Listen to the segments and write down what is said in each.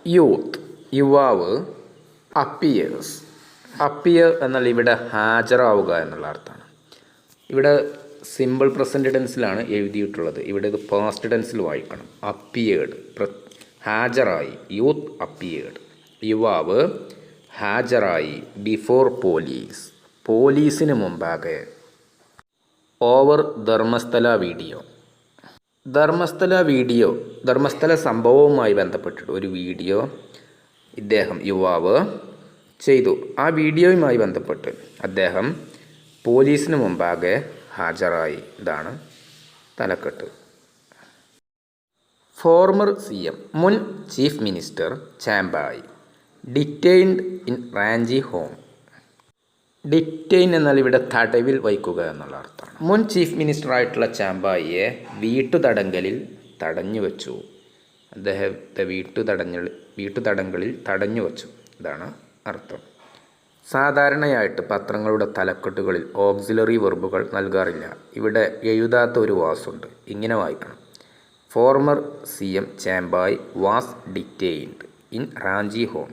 Youth യുവാവ്. Appears appear എന്നാൽ ഇവിടെ ഹാജരാവുക എന്നുള്ള അർത്ഥമാണ്. ഇവിടെ സിമ്പിൾ പ്രസൻറ്റ് ടെൻസിലാണ് എഴുതിയിട്ടുള്ളത്. ഇവിടെ ഇത് പാസ്റ്റ് ടെൻസിൽ വായിക്കണം. അപ്പിയേർഡ് ഹാജരായി. Youth appeared. യുവാവ് ഹാജരായി ബിഫോർ പോലീസ് പോലീസിന് മുമ്പാകെ. Over Dharmasthala video. ധർമ്മസ്ഥല സംഭവവുമായി ബന്ധപ്പെട്ടിട്ട് ഒരു വീഡിയോ ഇദ്ദേഹം യുവാവ് ചെയ്തു. ആ വീഡിയോയുമായി ബന്ധപ്പെട്ട് അദ്ദേഹം പോലീസിന് മുമ്പാകെ ഹാജരായി. ഇതാണ് തലക്കെട്ട്. ഫോർമർ CM മുൻ chief minister Champai detained in Ranchi home. Detain എന്നാൽ ഇവിടെ തടവിൽ വയ്ക്കുക എന്നുള്ള അർത്ഥമാണ്. മുൻ ചീഫ് മിനിസ്റ്ററായിട്ടുള്ള ചാംബായിയെ വീട്ടുതടങ്കലിൽ തടഞ്ഞു വച്ചു. അദ്ദേഹത്തെ വീട്ടുതടങ്കലിൽ തടഞ്ഞു വച്ചു. ഇതാണ് അർത്ഥം. സാധാരണയായിട്ട് പത്രങ്ങളുടെ തലക്കെട്ടുകളിൽ ഓക്സിലറി വെർബുകൾ നൽകാറില്ല. ഇവിടെ എഴുതാത്ത ഒരു വാസുണ്ട്. ഇങ്ങനെ വായിക്കണം: former CM Champai was detained in Ranchi home.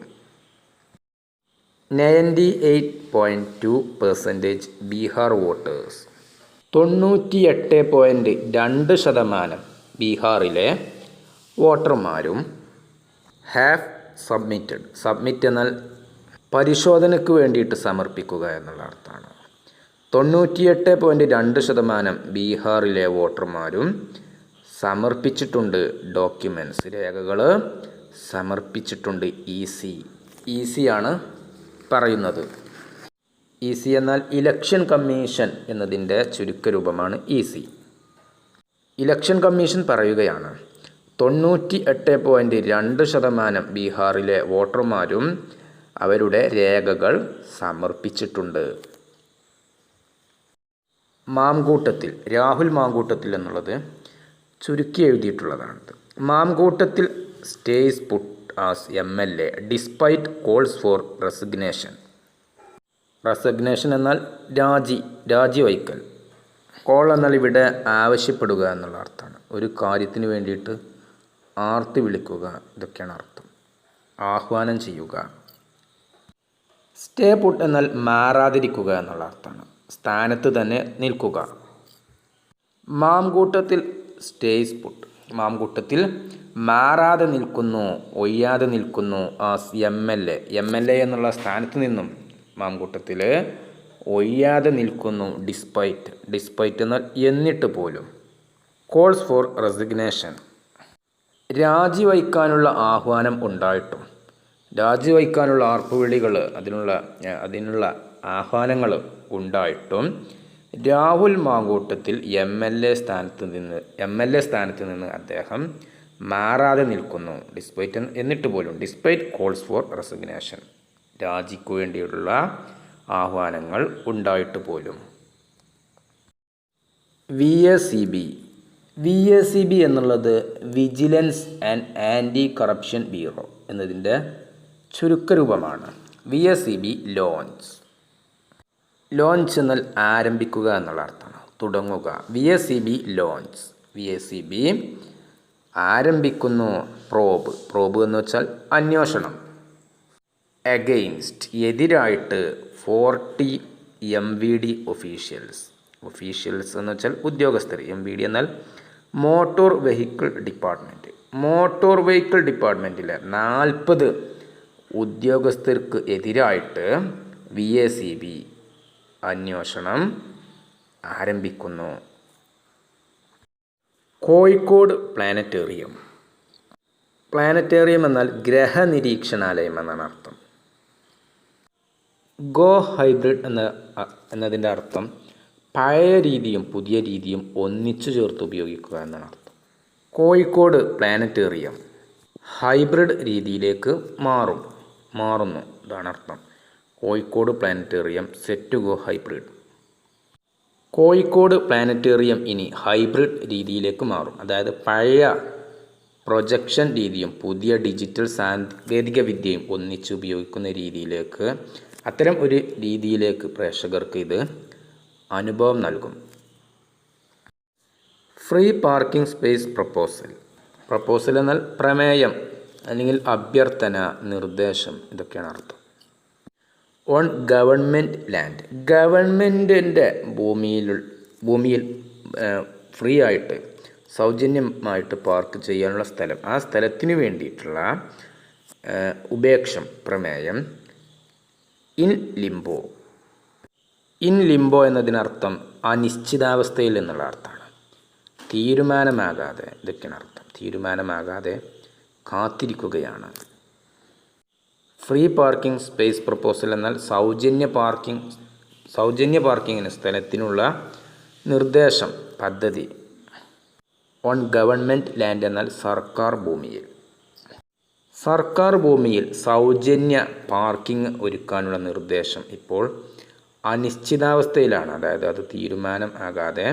98.2% Bihar voters. 98.2% ബീഹാറിലെ വോട്ടർമാരും ഹാവ് സബ്മിറ്റഡ്. സബ്മിറ്റ് എന്നാൽ പരിശോധനയ്ക്ക് വേണ്ടിയിട്ട് സമർപ്പിക്കുക എന്നുള്ള അർത്ഥമാണ്. 98.2% ബീഹാറിലെ വോട്ടർമാരും സമർപ്പിച്ചിട്ടുണ്ട് ഡോക്യുമെൻറ്റ്സ്, രേഖകൾ സമർപ്പിച്ചിട്ടുണ്ട്. ഈസിയാണ് പറയുന്നത്. ഈസി എന്നാൽ ഇലക്ഷൻ കമ്മീഷൻ എന്നതിൻ്റെ ചുരുക്കരൂപമാണ് ഈസി. ഇലക്ഷൻ കമ്മീഷൻ പറയുകയാണ് 98.2% ബീഹാറിലെ വോട്ടർമാരും അവരുടെ രേഖകൾ സമർപ്പിച്ചിട്ടുണ്ട്. മാംകൂട്ടത്തിൽ, രാഹുൽ മാങ്കൂട്ടത്തിൽ എന്നുള്ളത് ചുരുക്കി എഴുതിയിട്ടുള്ളതാണ്. Mamkootathil stays put as MLA despite calls for resignation. Resignation എന്നാൽ രാജിവയ്ക്കൽ. കോൾ എന്നാൽ ഇവിടെ ആവശ്യപ്പെടുക എന്നുള്ള അർത്ഥമാണ്. ഒരു കാര്യത്തിന് വേണ്ടിയിട്ട് ആർത്തി വിളിക്കുക, ഇതൊക്കെയാണ് അർത്ഥം. ആഹ്വാനം ചെയ്യുക. സ്റ്റേ പുട്ട് എന്നാൽ മാറാതിരിക്കുക എന്നുള്ള അർത്ഥമാണ്. സ്ഥാനത്ത് തന്നെ നിൽക്കുക. മാംകൂട്ടത്തിൽ സ്റ്റേസ് പുട്ട്, മാംകൂട്ടത്തിൽ മാറാതെ നിൽക്കുന്നു, ഒയ്യാതെ നിൽക്കുന്നു. ആസ് MLA എന്നുള്ള സ്ഥാനത്ത് നിന്നും മാംകൂട്ടത്തിൽ ഒയ്യാതെ നിൽക്കുന്നു. ഡിസ്പൈറ്റ് എന്നാൽ എന്നിട്ട് പോലും. കോൾസ് ഫോർ റെസിഗ്നേഷൻ, രാജിവയ്ക്കാനുള്ള ആഹ്വാനം ഉണ്ടായിട്ടും, രാജിവയ്ക്കാനുള്ള ആർപ്പുവിളികൾ, അതിനുള്ള ആഹ്വാനങ്ങൾ ഉണ്ടായിട്ടും രാഹുൽ മാങ്കൂട്ടത്തിൽ MLA സ്ഥാനത്ത് നിന്ന് അദ്ദേഹം മാറാതെ നിൽക്കുന്നു. ഡിസ്പൈറ്റ് എന്നിട്ട് പോലും. ഡിസ്പൈറ്റ് കോൾസ് ഫോർ റെസിഗ്നേഷൻ, രാജിക്ക് വേണ്ടിയുള്ള ആഹ്വാനങ്ങൾ ഉണ്ടായിട്ട് പോലും. VACB എന്നുള്ളത് vigilance and anti corruption bureau എന്നതിൻ്റെ ചുരുക്കരൂപമാണ്. VACB ലോഞ്ച് എന്നാൽ ആരംഭിക്കുക എന്നുള്ള അർത്ഥമാണ്, തുടങ്ങുക. VACB launch. VACB ആരംഭിക്കുന്നു. പ്രോബ് എന്ന് വെച്ചാൽ അന്വേഷണം. അഗെയിൻസ്റ്റ് എതിരായിട്ട് 40 MVD ഒഫീഷ്യൽസ് എന്ന് വെച്ചാൽ ഉദ്യോഗസ്ഥർ. MVD എന്നാൽ മോട്ടോർ വെഹിക്കിൾ ഡിപ്പാർട്ട്മെൻറ്റിലെ 40 ഉദ്യോഗസ്ഥർക്ക് എതിരായിട്ട് VACB അന്വേഷണം ആരംഭിക്കുന്നു. കോഴിക്കോട് പ്ലാനറ്റേറിയം എന്നാൽ ഗ്രഹനിരീക്ഷണാലയം എന്നാണ് അർത്ഥം. ഗോ ഹൈബ്രിഡ് എന്നതിൻ്റെ അർത്ഥം പഴയ രീതിയും പുതിയ രീതിയും ഒന്നിച്ചു ചേർത്ത് ഉപയോഗിക്കുക എന്നാണ് അർത്ഥം. കോഴിക്കോട് പ്ലാനറ്റേറിയം ഹൈബ്രിഡ് രീതിയിലേക്ക് മാറുന്നു, ഇതാണ് അർത്ഥം. Kozhikode planetarium set to go hybrid. Kozhikode planetarium ഇനി ഹൈബ്രിഡ് രീതിയിലേക്ക് മാറും. അതായത് പഴയ പ്രൊജക്ഷൻ രീതിയും പുതിയ ഡിജിറ്റൽ സാങ്കേതിക വിദ്യയും ഒന്നിച്ച് ഉപയോഗിക്കുന്ന രീതിയിലേക്ക്, അത്തരം ഒരു രീതിയിലേക്ക് പ്രേക്ഷകർക്ക് ഇത് അനുഭവം നൽകും. ഫ്രീ പാർക്കിംഗ് സ്പേസ് പ്രപ്പോസൽ എന്നാൽ പ്രമേയം അല്ലെങ്കിൽ അഭ്യർത്ഥന, നിർദ്ദേശം, ഇതൊക്കെയാണ് അർത്ഥം. ഓൺ ഗവൺമെൻറ് ലാൻഡ്, ഗവൺമെൻറ്റിൻ്റെ ഭൂമിയിൽ ഫ്രീ ആയിട്ട് സൗജന്യമായിട്ട് പാർക്ക് ചെയ്യാനുള്ള സ്ഥലം, ആ സ്ഥലത്തിന് വേണ്ടിയിട്ടുള്ള ഉപേക്ഷം, പ്രമേയം. ഇൻ ലിംബോ, ഇൻ ലിംബോ എന്നതിനർത്ഥം അനിശ്ചിതാവസ്ഥയിൽ എന്നുള്ള അർത്ഥമാണ്. തീരുമാനമാകാതെ, ഇതൊക്കെയാണ് അർത്ഥം. തീരുമാനമാകാതെ കാത്തിരിക്കുകയാണ്. ഫ്രീ പാർക്കിംഗ് സ്പേസ് പ്രപ്പോസൽ എന്നാൽ സൗജന്യ പാർക്കിങ്ങിന് സ്ഥലത്തിനുള്ള നിർദ്ദേശം, പദ്ധതി. ഓൺ ഗവൺമെൻറ് ലാൻഡ് എന്നാൽ സർക്കാർ ഭൂമിയിൽ സൗജന്യ പാർക്കിംഗ് ഒരുക്കാനുള്ള നിർദ്ദേശം ഇപ്പോൾ അനിശ്ചിതാവസ്ഥയിലാണ്. അതായത് അത് തീരുമാനം ആകാതെ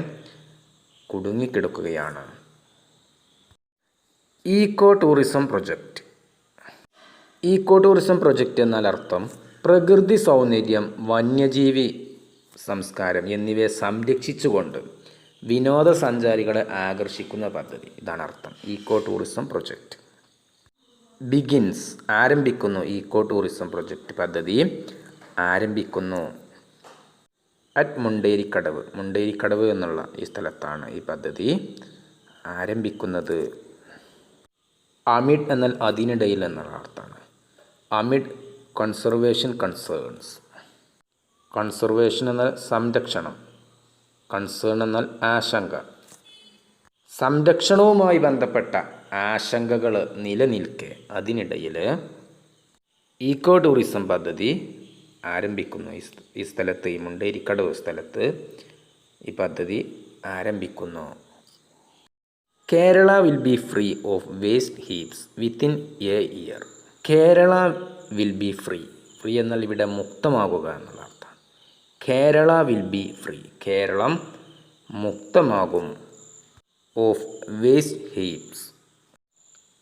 കുടുങ്ങിക്കിടക്കുകയാണ്. ഈക്കോ ടൂറിസം പ്രൊജക്റ്റ് എന്നാൽ അർത്ഥം പ്രകൃതി സൗന്ദര്യം, വന്യജീവി സംസ്കാരം എന്നിവയെ സംരക്ഷിച്ചുകൊണ്ട് വിനോദസഞ്ചാരികളെ ആകർഷിക്കുന്ന പദ്ധതി. ഇതാണ് അർത്ഥം ഈക്കോ ടൂറിസം പ്രൊജക്റ്റ്. ബിഗിൻസ്, ആരംഭിക്കുന്നു. ഈക്കോ ടൂറിസം പ്രൊജക്റ്റ് പദ്ധതി ആരംഭിക്കുന്നു. അറ്റ് മുണ്ടേരിക്കടവ് എന്നുള്ള ഈ സ്ഥലത്താണ് ഈ പദ്ധതി ആരംഭിക്കുന്നത്. അമിഡ് എന്നാൽ അതിനിടയിൽ എന്നുള്ള അർത്ഥമാണ്. Amid conservation concerns. കൺസർവേഷൻ എന്നാൽ സംരക്ഷണം, കൺസേൺ എന്നാൽ ആശങ്ക. സംരക്ഷണവുമായി ബന്ധപ്പെട്ട ആശങ്കകൾ നിലനിൽക്കെ അതിനിടയിൽ ഈക്കോ ടൂറിസം പദ്ധതി ആരംഭിക്കുന്നു. ഈ സ്ഥലത്ത്, ഈ മുണ്ടേരിക്കടവ് സ്ഥലത്ത് ഈ പദ്ധതി ആരംഭിക്കുന്നു. Kerala will be free of waste heaps within a year. Kerala will be free എന്നാൽ ഇവിടെ മുക്തമാകുക എന്നുള്ള അർത്ഥമാണ്. Kerala will be free, Keralam മുക്തമാകും. ഓഫ് വേസ്റ്റ് ഹീപ്സ്,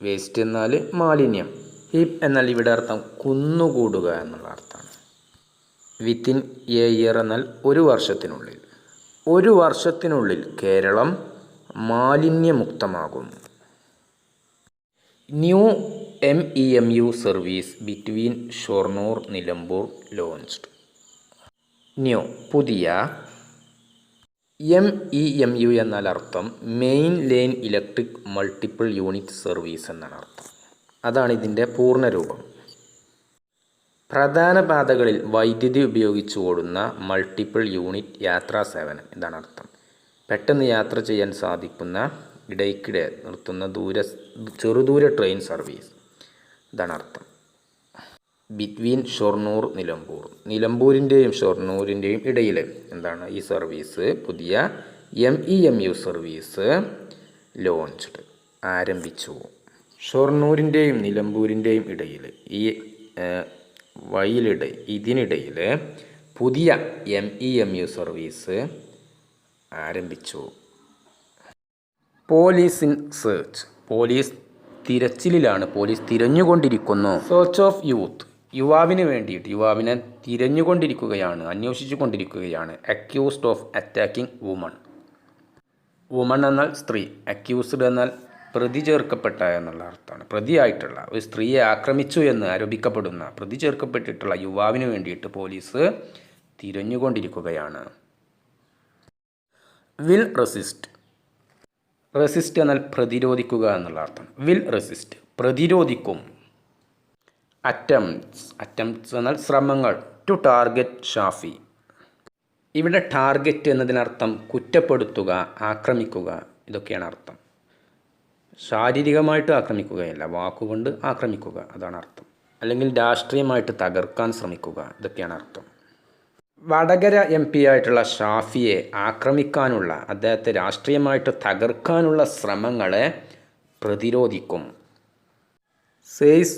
വേസ്റ്റ് എന്നാൽ മാലിന്യം, ഹീപ്പ് എന്നാൽ ഇവിടെ അർത്ഥം കുന്നുകൂടുക എന്നുള്ള അർത്ഥമാണ്. വിത്തിൻ എ ഇയർ എന്നാൽ ഒരു വർഷത്തിനുള്ളിൽ കേരളം മാലിന്യമുക്തമാകും. New MEMU service between Shoranur Nilambur launched. New, പുതിയ. MEMU എന്നാൽ അർത്ഥം main line electric multiple unit service എന്നാണ് അർത്ഥം. അതാണ് ഇതിൻ്റെ പൂർണ്ണരൂപം. പ്രധാന പാതകളിൽ വൈദ്യുതി ഉപയോഗിച്ച് ഓടുന്ന മൾട്ടിപ്പിൾ യൂണിറ്റ് യാത്രാ സേവനം, ഇതാണ് അർത്ഥം. പെട്ടെന്ന് യാത്ര ചെയ്യാൻ സാധിക്കുന്ന, ഇടയ്ക്കിടെ നിർത്തുന്ന ചെറുദൂര ട്രെയിൻ സർവീസ്, ഇതാണ് അർത്ഥം. ബിറ്റ്വീൻ ഷൊർണൂർ നിലമ്പൂരിൻ്റെയും ഷൊർണൂരിൻ്റെയും ഇടയിൽ എന്താണ് ഈ സർവീസ്, പുതിയ MEMU സർവീസ് ലോഞ്ച്ഡ്, ആരംഭിച്ചു. ഷൊർണൂരിൻ്റെയും നിലമ്പൂരിൻ്റെയും ഇടയിൽ, ഈ ഇതിനിടയിൽ പുതിയ MEMU സർവീസ് ആരംഭിച്ചു. പോലീസ് ഇൻ സെർച്ച്, പോലീസ് തിരച്ചിലിലാണ്, പോലീസ് തിരഞ്ഞുകൊണ്ടിരിക്കുന്നു. സെർച്ച് ഓഫ് യൂത്ത്, യുവാവിനെ തിരഞ്ഞുകൊണ്ടിരിക്കുകയാണ്, അന്വേഷിച്ചു കൊണ്ടിരിക്കുകയാണ്. അക്യൂസ്ഡ് ഓഫ് അറ്റാക്കിംഗ് വുമൺ എന്നാൽ സ്ത്രീ, അക്യൂസ്ഡ് എന്നാൽ പ്രതി ചേർക്കപ്പെട്ട എന്നുള്ള അർത്ഥമാണ്. പ്രതിയായിട്ടുള്ള ഒരു സ്ത്രീയെ ആക്രമിച്ചു എന്ന് ആരോപിക്കപ്പെടുന്ന, പ്രതി ചേർക്കപ്പെട്ടിട്ടുള്ള യുവാവിന് വേണ്ടിയിട്ട് പോലീസ് തിരഞ്ഞുകൊണ്ടിരിക്കുകയാണ്. വിൽ റെസിസ്റ്റ് എന്നാൽ പ്രതിരോധിക്കുക എന്നുള്ള അർത്ഥം. Will resist, പ്രതിരോധിക്കും. അറ്റംപ്റ്റ്സ് എന്നാൽ ശ്രമങ്ങൾ. ടു ടാർഗറ്റ് ഷാഫി, ഇവിടെ ടാർഗറ്റ് എന്നതിനർത്ഥം കുറ്റപ്പെടുത്തുക, ആക്രമിക്കുക, ഇതൊക്കെയാണ് അർത്ഥം. ശാരീരികമായിട്ട് ആക്രമിക്കുകയല്ല, വാക്കുകൊണ്ട് ആക്രമിക്കുക, അതാണ് അർത്ഥം. അല്ലെങ്കിൽ രാഷ്ട്രീയമായിട്ട് തകർക്കാൻ ശ്രമിക്കുക, ഇതൊക്കെയാണ് അർത്ഥം. വടകര MP ആയിട്ടുള്ള ഷാഫിയെ ആക്രമിക്കാനുള്ള, അദ്ദേഹത്തെ രാഷ്ട്രീയമായിട്ട് തകർക്കാനുള്ള ശ്രമങ്ങളെ പ്രതിരോധിക്കും. സെയ്സ്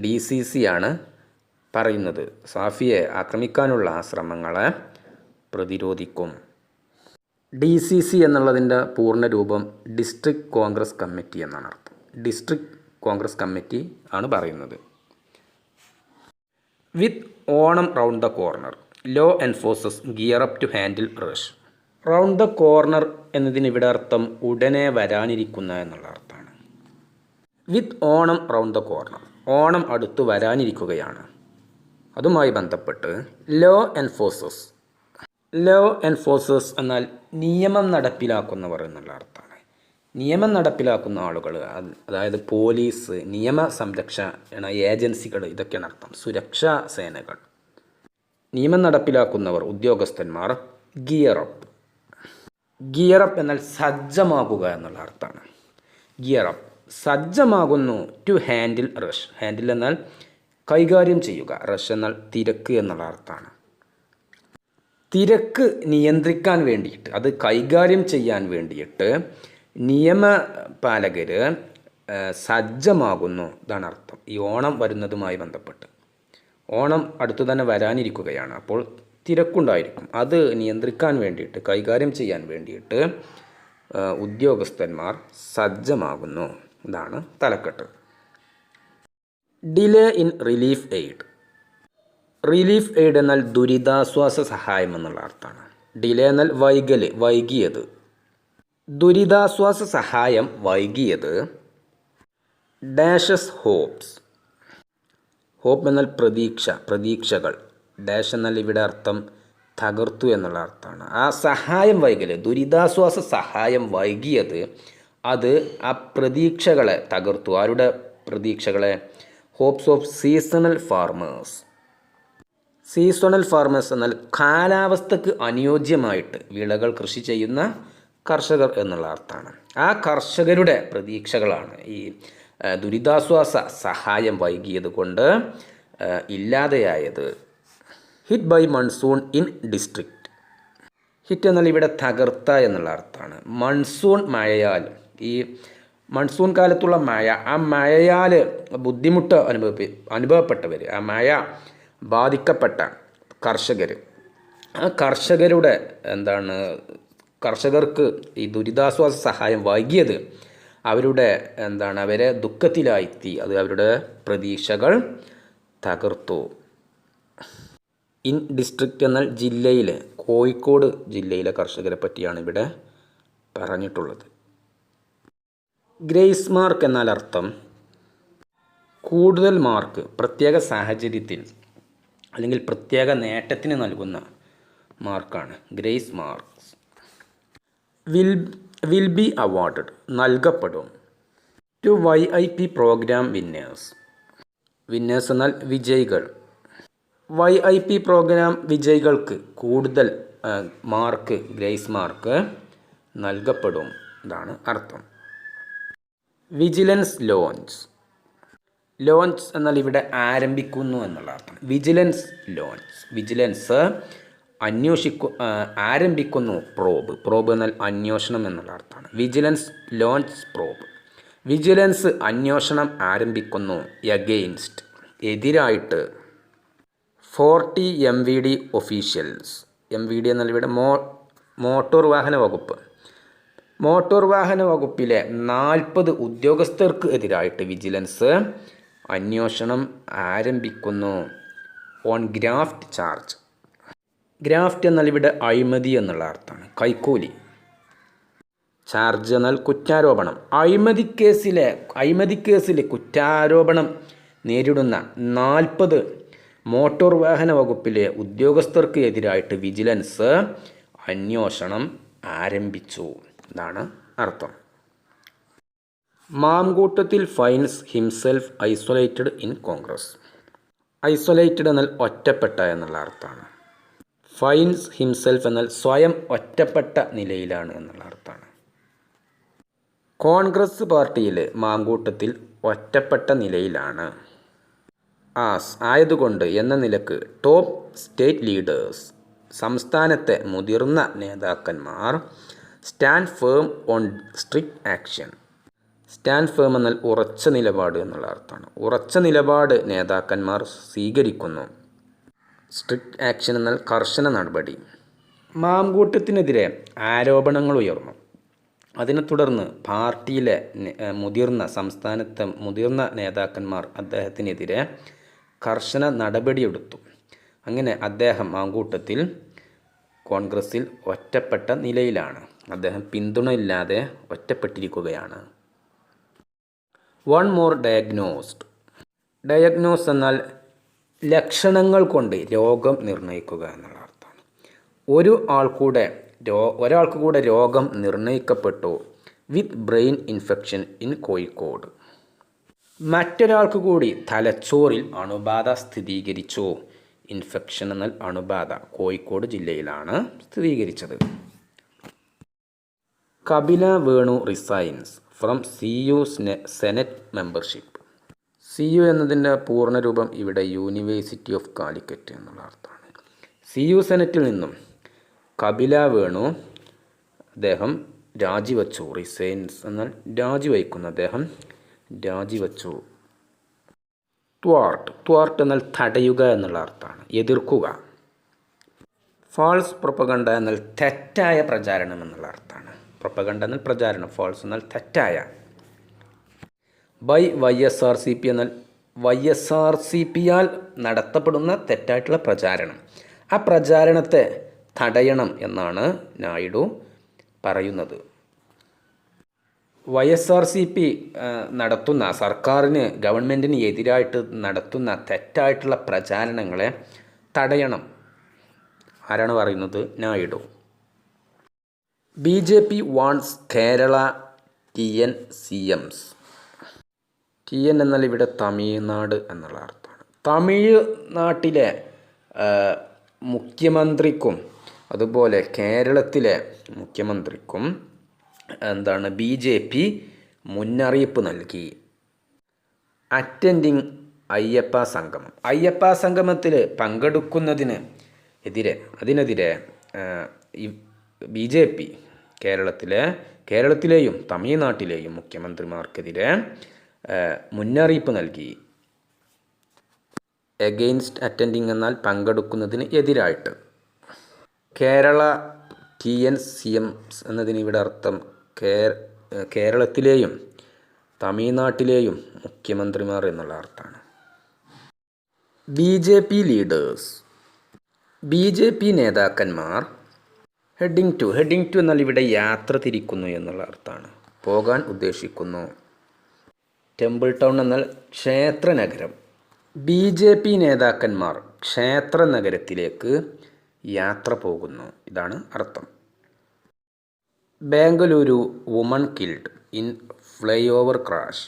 DCC ആണ് പറയുന്നത്. ഷാഫിയെ ആക്രമിക്കാനുള്ള ശ്രമങ്ങളെ പ്രതിരോധിക്കും. DCC എന്നുള്ളതിൻ്റെ പൂർണ്ണരൂപം ഡിസ്ട്രിക്ട് കോൺഗ്രസ് കമ്മിറ്റി എന്നാണ് അർത്ഥം. ഡിസ്ട്രിക്ട് കോൺഗ്രസ് കമ്മിറ്റി ആണ് പറയുന്നത്. With Onam round the corner, law enforces gear up to handle rush. Round the corner എന്നതിന് ഇവിടെ അർത്ഥം ഉടനെ വരാനിരിക്കുന്ന എന്നുള്ള അർത്ഥമാണ്. With Onam round the corner. Onam അടുത്ത് വരാനിരിക്കുകയാണ്. അതുമായി ബന്ധപ്പെട്ട് ലോ എൻഫോഴ്സേഴ്സ്. ലോ എൻഫോഴ്സേഴ്സ് എന്നാൽ നിയമം നടപ്പിലാക്കുന്നവർ എന്നുള്ള അർത്ഥമാണ്. നിയമം നടപ്പിലാക്കുന്ന ആളുകൾ, അതായത് പോലീസ്, നിയമ സംരക്ഷണ ഏജൻസികൾ, ഇതൊക്കെയാണ് അർത്ഥം. സുരക്ഷാ സേനകൾ, നിയമം നടപ്പിലാക്കുന്നവർ, ഉദ്യോഗസ്ഥന്മാർ. ഗിയറപ്പ്. ഗിയറപ്പ് എന്നാൽ സജ്ജമാകുക എന്നുള്ള അർത്ഥമാണ്. ഗിയറപ്പ് സജ്ജമാകുന്നു. To handle rush. ഹാൻഡിൽ എന്നാൽ കൈകാര്യം ചെയ്യുക, റഷ് എന്നാൽ തിരക്ക് എന്നുള്ള അർത്ഥമാണ്. തിരക്ക് നിയന്ത്രിക്കാൻ വേണ്ടിയിട്ട്, അത് കൈകാര്യം ചെയ്യാൻ വേണ്ടിയിട്ട് നിയമപാലകർ സജ്ജമാകുന്നു, ഇതാണ് അർത്ഥം. ഈ ഓണം വരുന്നതുമായി ബന്ധപ്പെട്ട്, ഓണം അടുത്തു തന്നെ വരാനിരിക്കുകയാണ്. അപ്പോൾ തിരക്കുണ്ടായിരിക്കും. അത് നിയന്ത്രിക്കാൻ വേണ്ടിയിട്ട്, കൈകാര്യം ചെയ്യാൻ വേണ്ടിയിട്ട് ഉദ്യോഗസ്ഥന്മാർ സജ്ജമാകുന്നു, ഇതാണ് തലക്കെട്ട്. Delay in relief aid. Relief aid എന്നാൽ ദുരിതാശ്വാസ സഹായം എന്നുള്ള അർത്ഥമാണ്. ഡിലേ എന്നാൽ വൈകൽ, വൈകിയത്. ദുരിതാശ്വാസ സഹായം വൈകിയത്. ഡാഷസ് ഹോപ്സ്. ഹോപ്പ് എന്നാൽ പ്രതീക്ഷ, പ്രതീക്ഷകൾ. ഡാഷ് എന്നാൽ ഇവിടെ അർത്ഥം തകർത്തു എന്നുള്ള അർത്ഥമാണ്. ആ സഹായം വൈകൽ, ദുരിതാശ്വാസ സഹായം വൈകിയത്, അത് ആ പ്രതീക്ഷകളെ തകർത്തു. ആരുടെ പ്രതീക്ഷകളെ? Hopes of seasonal farmers. Seasonal farmers എന്നാൽ കാലാവസ്ഥക്ക് അനുയോജ്യമായിട്ട് വിളകൾ കൃഷി ചെയ്യുന്ന കർഷകർ എന്നുള്ള അർത്ഥമാണ്. ആ കർഷകരുടെ പ്രതീക്ഷകളാണ് ഈ ദുരിതാശ്വാസ സഹായം വൈകിയത് കൊണ്ട് ഇല്ലാതെയായത്. Hit by monsoon in district. Hit എന്നാൽ ഇവിടെ തകർത്ത എന്നുള്ള അർത്ഥമാണ്. മൺസൂൺ മഴയാൽ, ഈ മൺസൂൺ കാലത്തുള്ള മഴ, ആ മഴയാൽ ബുദ്ധിമുട്ട് അനുഭവപ്പെട്ടവർ, ആ മഴ ബാധിക്കപ്പെട്ട കർഷകർ, ആ കർഷകരുടെ കർഷകർക്ക് ഈ ദുരിതാശ്വാസ സഹായം വൈകിയത് അവരുടെ അവരെ ദുഃഖത്തിലാഴ്ത്തി, അത് അവരുടെ പ്രതീക്ഷകൾ തകർത്തു. ഇൻ ഡിസ്ട്രിക്റ്റ് എന്നാൽ ജില്ലയിലെ, കോഴിക്കോട് ജില്ലയിലെ കർഷകരെ പറ്റിയാണ് ഇവിടെ പറഞ്ഞിട്ടുള്ളത്. ഗ്രേസ് മാർക്ക് എന്നാൽ അർത്ഥം കൂടുതൽ മാർക്ക്, പ്രത്യേക സാഹചര്യത്തിൽ അല്ലെങ്കിൽ പ്രത്യേക നേട്ടത്തിന് നൽകുന്ന മാർക്കാണ് grace marks. Will be awarded, നൽകപ്പെടും. To VIP programme winners. Winners എന്നാൽ വിജയികൾ. VIP പ്രോഗ്രാം വിജയികൾക്ക് കൂടുതൽ മാർക്ക്, ഗ്രേസ് മാർക്ക് നൽകപ്പെടും, ഇതാണ് അർത്ഥം. Vigilance launch. ലോഞ്ച് എന്നാൽ ഇവിടെ ആരംഭിക്കുന്നു എന്നുള്ള അർത്ഥം. Vigilance launch. വിജിലൻസ് ആരംഭിക്കുന്നു. പ്രോബ്. പ്രോബ് എന്നാൽ അന്വേഷണം എന്നുള്ള അർത്ഥമാണ്. Vigilance launch probe. വിജിലൻസ് അന്വേഷണം ആരംഭിക്കുന്നു. എഗെയിൻസ്റ്റ് എതിരായിട്ട്. 40 MVD ഒഫീഷ്യൽസ്. MVD എന്നാൽ ഇവിടെ മോട്ടോർ വാഹന വകുപ്പ്. മോട്ടോർ വാഹന വകുപ്പിലെ 40 ഉദ്യോഗസ്ഥർക്ക് എതിരായിട്ട് വിജിലൻസ് അന്വേഷണം ആരംഭിക്കുന്നു. On graft charge. ഗ്രാഫ്റ്റ് എന്നാൽ ഇവിടെ അഴിമതി എന്നുള്ള അർത്ഥമാണ്, കൈക്കൂലി. ചാർജ് എന്നാൽ കുറ്റാരോപണം. അഴിമതി കേസിൽ കുറ്റാരോപണം നേരിടുന്ന 40 മോട്ടോർ വാഹന വകുപ്പിലെ ഉദ്യോഗസ്ഥർക്ക് എതിരായിട്ട് വിജിലൻസ് അന്വേഷണം ആരംഭിച്ചു, ഇതാണ് അർത്ഥം. Mamkootathil finds himself isolated in Congress. Isolated എന്നാൽ ഒറ്റപ്പെട്ട എന്നുള്ള അർത്ഥമാണ്. ഫൈൻസ് ഹിംസെൽഫ് എന്നാൽ സ്വയം ഒറ്റപ്പെട്ട നിലയിലാണ് എന്നുള്ള അർത്ഥമാണ്. കോൺഗ്രസ് പാർട്ടിയിൽ മാങ്കൂട്ടത്തിൽ ഒറ്റപ്പെട്ട നിലയിലാണ്. ആയതുകൊണ്ട് എന്ന നിലക്ക് ടോപ്പ് സ്റ്റേറ്റ് ലീഡേഴ്സ്, സംസ്ഥാനത്തെ മുതിർന്ന നേതാക്കന്മാർ, stand firm on strict action. Stand firm എന്നാൽ ഉറച്ച നിലപാട് എന്നുള്ള അർത്ഥമാണ്. ഉറച്ച നിലപാട് നേതാക്കന്മാർ സ്വീകരിക്കുന്നു. സ്ട്രിക്റ്റ് ആക്ഷൻ എന്നാൽ കർശന നടപടി. മാങ്കൂട്ടത്തിനെതിരെ ആരോപണങ്ങൾ ഉയർന്നു. അതിനെ തുടർന്ന് പാർട്ടിയിലെ സംസ്ഥാനത്തെ മുതിർന്ന നേതാക്കന്മാർ അദ്ദേഹത്തിനെതിരെ കർശന നടപടിയെടുത്തു. അങ്ങനെ അദ്ദേഹം മാങ്കൂട്ടത്തിൽ കോൺഗ്രസിൽ ഒറ്റപ്പെട്ട നിലയിലാണ്. അദ്ദേഹം പിന്തുണയില്ലാതെ ഒറ്റപ്പെട്ടിരിക്കുകയാണ്. One more diagnosed. ഡയഗ്നോസ് എന്നാൽ ലക്ഷണങ്ങൾ കൊണ്ട് രോഗം നിർണ്ണയിക്കുക എന്നുള്ള അർത്ഥമാണ്. ഒരാൾക്ക് കൂടെ രോഗം നിർണ്ണയിക്കപ്പെട്ടു with brain infection in Kozhikode. മറ്റൊരാൾക്ക് കൂടി തലച്ചോറിൽ അണുബാധ സ്ഥിരീകരിച്ചു. ഇൻഫെക്ഷൻ എന്നാൽ അണുബാധ. കോഴിക്കോട് ജില്ലയിലാണ് സ്ഥിരീകരിച്ചത്. Kapila Venu resigns from CU senate membership. CU എന്നതിൻ്റെ പൂർണ്ണരൂപം ഇവിടെ യൂണിവേഴ്സിറ്റി ഓഫ് കാലിക്കറ്റ് എന്നുള്ള അർത്ഥമാണ്. CU സെനറ്റിൽ നിന്നും കപില വേണു അദ്ദേഹം രാജിവച്ചു. റിസൈൻസ് എന്നാൽ രാജിവയ്ക്കുന്നു. അദ്ദേഹം രാജിവച്ചു. ത്വാർട്ട് എന്നാൽ തടയുക എന്നുള്ള അർത്ഥമാണ്, എതിർക്കുക. ഫാൾസ് പ്രൊപ്പഗണ്ട എന്നാൽ തെറ്റായ പ്രചാരണം എന്നുള്ള അർത്ഥമാണ്. പ്രൊപ്പഗണ്ട എന്നാൽ പ്രചാരണം, ഫാൾസ് എന്നാൽ തെറ്റായ. ബൈ YSRCP എന്നാൽ YSRCPയാൽ നടത്തപ്പെടുന്ന തെറ്റായിട്ടുള്ള പ്രചാരണം. ആ പ്രചാരണത്തെ തടയണം എന്നാണ് നായിഡു പറയുന്നത്. YSRCP നടത്തുന്ന സർക്കാരിന്, ഗവൺമെൻറ്റിന് എതിരായിട്ട് നടത്തുന്ന തെറ്റായിട്ടുള്ള പ്രചാരണങ്ങളെ തടയണം. ആരാണ് പറയുന്നത്? Naidu. BJP wants Kerala TN CMs. TN എന്നാൽ ഇവിടെ തമിഴ്നാട് എന്നുള്ള അർത്ഥമാണ്. തമിഴ്നാട്ടിലെ മുഖ്യമന്ത്രിക്കും അതുപോലെ കേരളത്തിലെ മുഖ്യമന്ത്രിക്കും BJP മുന്നറിയിപ്പ് നൽകി. അറ്റൻഡിങ് അയ്യപ്പ സംഗമം. അയ്യപ്പ സംഗമത്തിൽ അതിനെതിരെ BJP കേരളത്തിലെയും തമിഴ്നാട്ടിലെയും മുഖ്യമന്ത്രിമാർക്കെതിരെ മുന്നറിയിപ്പ് നൽകി. എഗെയിൻസ്റ്റ് അറ്റൻഡിങ് എന്നാൽ പങ്കെടുക്കുന്നതിന് എതിരായിട്ട്. കേരള TN CMs എന്നതിന് ഇവിടെ അർത്ഥം കേരളത്തിലെയും തമിഴ്നാട്ടിലെയും മുഖ്യമന്ത്രിമാർ എന്നുള്ള അർത്ഥമാണ്. BJP leaders. BJP നേതാക്കന്മാർ ഹെഡിങ് ടു എന്നാൽ ഇവിടെ യാത്ര തിരിക്കുന്നു എന്നുള്ള അർത്ഥമാണ്, പോകാൻ ഉദ്ദേശിക്കുന്നു. ടെമ്പിൾ ടൗൺ എന്നാൽ ക്ഷേത്രനഗരം. BJP നേതാക്കന്മാർ ക്ഷേത്ര നഗരത്തിലേക്ക് യാത്ര പോകുന്നു, ഇതാണ് അർത്ഥം. Bengaluru woman killed in flyover crash.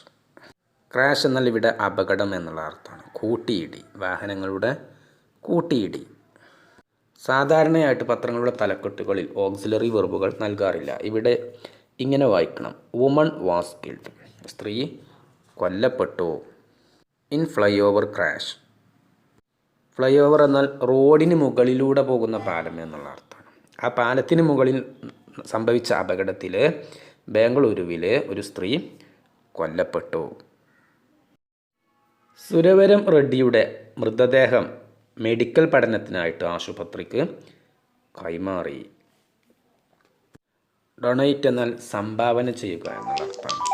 Crash എന്നാൽ ഇവിടെ അപകടം എന്നുള്ള അർത്ഥമാണ്, കൂട്ടിയിടി, വാഹനങ്ങളുടെ കൂട്ടിയിടി. സാധാരണയായിട്ട് പത്രങ്ങളുടെ തലക്കെട്ടുകളിൽ ഓക്സിലറി വെർബുകൾ നൽകാറില്ല. ഇവിടെ ഇങ്ങനെ വായിക്കണം: വുമൺ വാസ് കിൽഡ്, സ്ത്രീ കൊല്ലപ്പെട്ടു. In flyover crash. ഫ്ലൈഓവർ എന്നാൽ റോഡിന് മുകളിലൂടെ പോകുന്ന പാലം എന്നുള്ള അർത്ഥമാണ്. ആ പാലത്തിന് മുകളിൽ സംഭവിച്ച അപകടത്തിൽ ബാംഗ്ലൂരുവിലെ ഒരു സ്ത്രീ കൊല്ലപ്പെട്ടു. സുരവരം റെഡ്ഡിയുടെ മൃതദേഹം മെഡിക്കൽ പഠനത്തിനായിട്ട് ആശുപത്രിക്ക് കൈമാറി. ഡൊണേറ്റ് എന്നാൽ സംഭാവന ചെയ്യുക എന്നുള്ള അർത്ഥമാണ്.